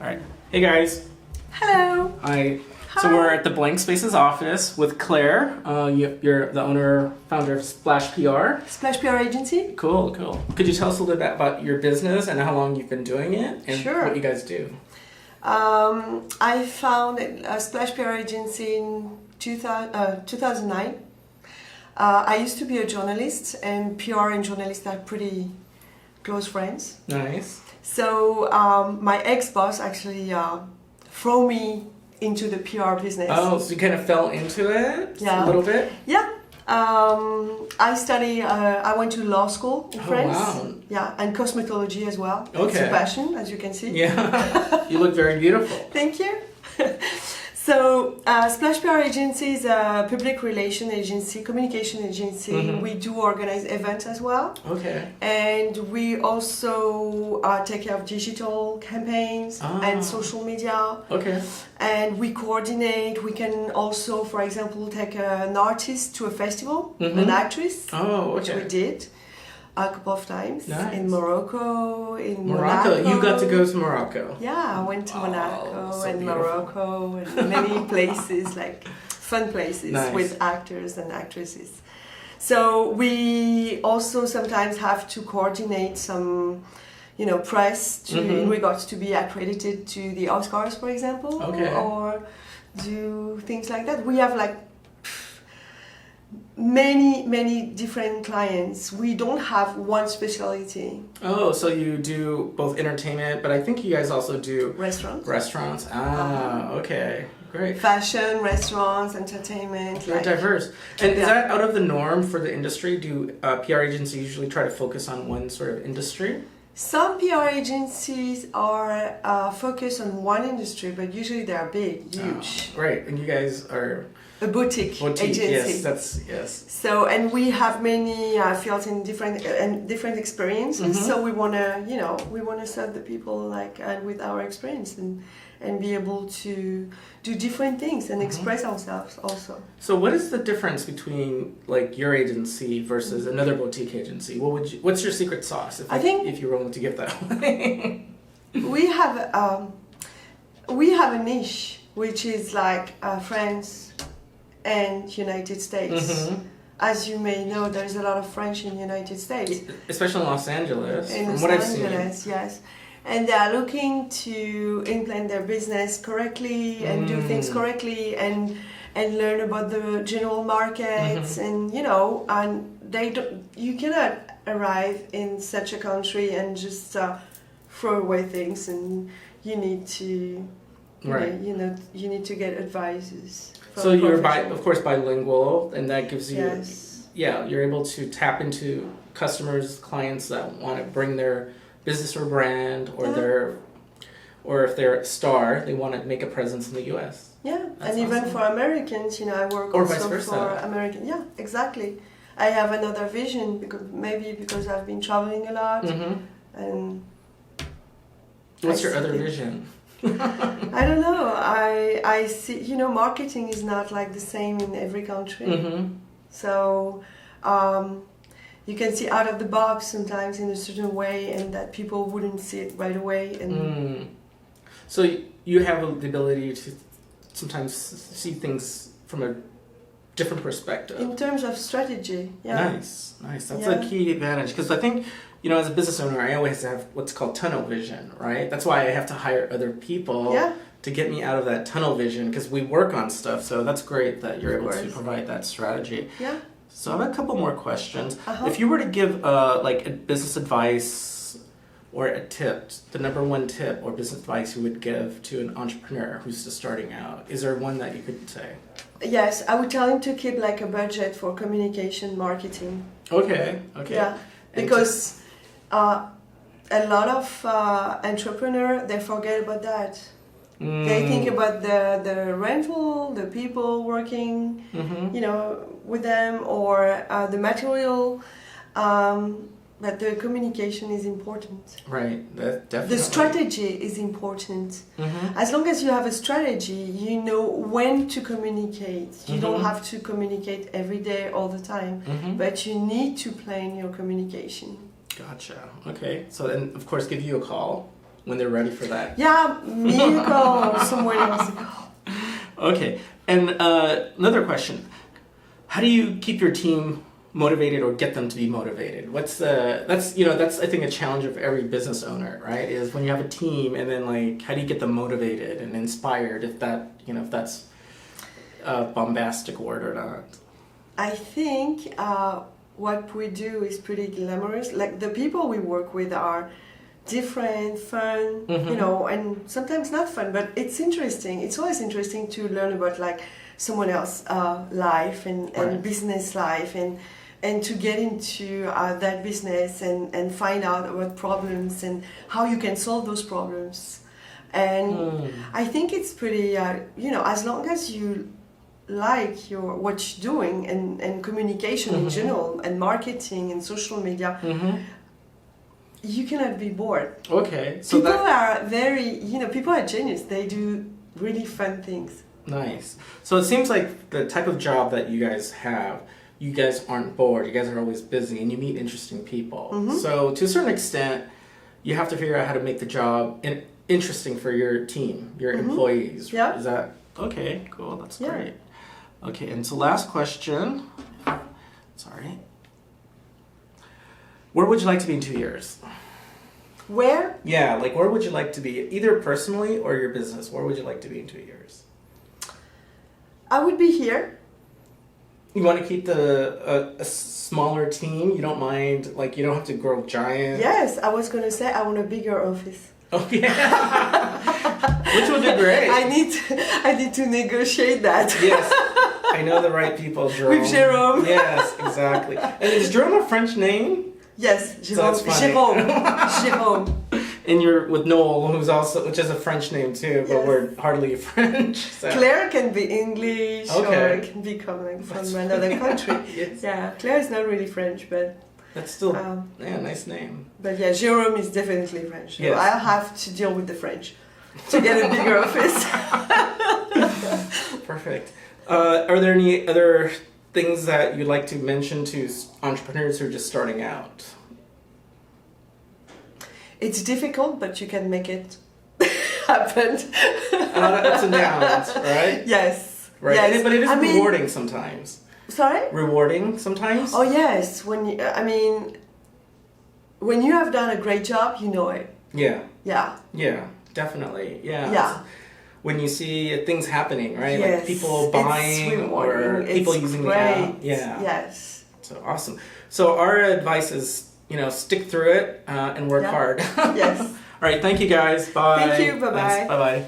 All right. Hey guys. Hello. Hi. Hi. So we're at the Blank Spaces office with Claire. You're the owner, founder of Splash PR. Splash PR agency. Cool. Could you tell us a little bit about your business and how long you've been doing it and Sure. what you guys do? I founded a Splash PR agency in 2009. I used to be a journalist, and PR and journalists are pretty close friends. Nice. So my ex-boss actually threw me into the PR business. Oh, so you kind of fell into it Yeah. a little bit? Yeah. I went to law school in France. Wow. Yeah, and cosmetology as well. It's Okay. a passion, as you can see. Yeah. You look very beautiful. Thank you. So, Splash PR agency is a public relation agency, communication agency. Mm-hmm. We do organize events as well. Okay. And we also take care of digital campaigns and social media. Okay. And we coordinate. We can also, for example, take an artist to a festival, Mm-hmm. an actress, Oh, which okay. we did a couple of times. Nice. In Morocco, in Monaco. You got to go to Morocco. Yeah, I went to Oh, Monaco so and beautiful. Morocco and many places, like fun places Nice. with actors and actresses. So we also sometimes have to coordinate some, press to, Mhm. in regards to be accredited to the Oscars, for example, Okay. or do things like that. We have like many different clients. We don't have one specialty. Oh, so you do both entertainment, but I think you guys also do Restaurants, restaurants. Okay. Great. fashion, restaurants, entertainment. Very diverse. And is Yeah. that out of the norm for the industry? Do PR agencies usually try to focus on one sort of industry? Some PR agencies are focused on one industry, but usually they are big, huge. Right. And you guys are A boutique Yes, agency. yes. So, and we have many fields in different experiences. Mhm. So we wanna serve the people and with our experience and be able to do different things and express ourselves also. So what is the difference between like your agency versus another boutique agency? What's your secret sauce I think- if you're willing to give that away? We have a niche which is like France and United States. Mhm. As you may know, there's a lot of French in the United States. Especially in Los Angeles, In from Los what I've seen. Angeles, yes. And they are looking to implement their business correctly and do things correctly and learn about the general markets and you cannot arrive in such a country and just throw away things, and you need to Right. you need to get advices. from So you're professionals. of course bilingual, and that gives you Yes. you're able to tap into customers, clients that want to bring their business or brand or if they're a star, they want to make a presence in the US. Yeah, That's and even awesome. for Americans, I work Or also vice versa. for American. Yeah, exactly. I have another vision because I've been traveling a lot, Mm-hmm. and What's I your see other things. vision? I don't know. I see. Marketing is not like the same in every country. Mm-hmm. So you can see out of the box sometimes in a certain way, and that people wouldn't see it right away. And So you have the ability to sometimes see things from a different perspective. in terms of strategy, yeah. Nice. That's Yeah. a key advantage because I think, as a business owner, I always have what's called tunnel vision, right? That's why I have to hire other people Yeah. to get me out of that tunnel vision because we work on stuff. So that's great that you're Of able to course. provide that strategy. Yeah. So I have a couple more questions. Uh-huh. If you were to give like a business advice or a tip, the number one tip or business advice you would give to an entrepreneur who's just starting out, is there one that you could say? Yes, I would tell him to keep like a budget for communication marketing. Okay. Yeah, And because a lot of entrepreneurs, they forget about that. They think about the rental, the people working, with them, or the material. But the communication is important. Right, that definitely. The strategy is important. Mm-hmm. As long as you have a strategy, you know when to communicate. You don't have to communicate every day all the time, but you need to plan your communication. Gotcha. Okay. So then, of course, give you a call. when they're ready for that. Yeah, Miracle or someone else. Okay, and another question: how do you keep your team motivated or get them to be motivated? That's I think a challenge of every business owner, right? Is when you have a team and then like how do you get them motivated and inspired if that's a bombastic word or not? I think what we do is pretty glamorous. Like the people we work with are different, fun, and sometimes not fun, but it's interesting. It's always interesting to learn about like someone else's life and business life and to get into that business and find out about problems and how you can solve those problems. And I think it's pretty, as long as you like what you're doing and communication in general and marketing and social media, you cannot be bored. Okay. So people are very, people are genius. They do really fun things. Nice. So it seems like the type of job that you guys have, you guys aren't bored. You guys are always busy and you meet interesting people. So to a certain extent, you have to figure out how to make the job interesting for your team, your employees. Yeah. Is that okay? Cool. That's great. Okay. And so last question. Sorry. Where would you like to be in 2 years? Where? Yeah, like where would you like to be, either personally or your business? Where would you like to be in 2 years? I would be here. You want to keep a smaller team? You don't mind, like you don't have to grow giant? Yes, I was going to say I want a bigger office. Oh yeah, which would be great. I need to negotiate that. Yes, I know the right people, Jerome. With Jerome. Yes, exactly. And is Jerome a French name? Yes, Jerome. So that's funny. Jerome. And you're with Noel, which is a French name too, but Yes. we're hardly French. So. Claire can be English or it can be coming from another country. Yes. Yeah, Claire is not really French, but That's still nice name. But yeah, Jerome is definitely French. So Yes. I'll have to deal with the French to get a bigger office. Perfect. Are there any other things that you'd like to mention to entrepreneurs who are just starting out? It's difficult, but you can make it happen. A lot of ups and downs, right? Yes. Right. Yes. But it is rewarding sometimes. Sorry? Rewarding sometimes? Oh yes. When you have done a great job, you know it. Yeah. Yeah. Yeah, definitely. Yeah. Yeah. When you see things happening, right? Yes. Like people buying or people using the app. Yeah. Yes. So awesome. So our advice is, stick through it and work hard. Yes. All right. Thank you guys. Bye. Thank you. Bye-bye. Bye bye.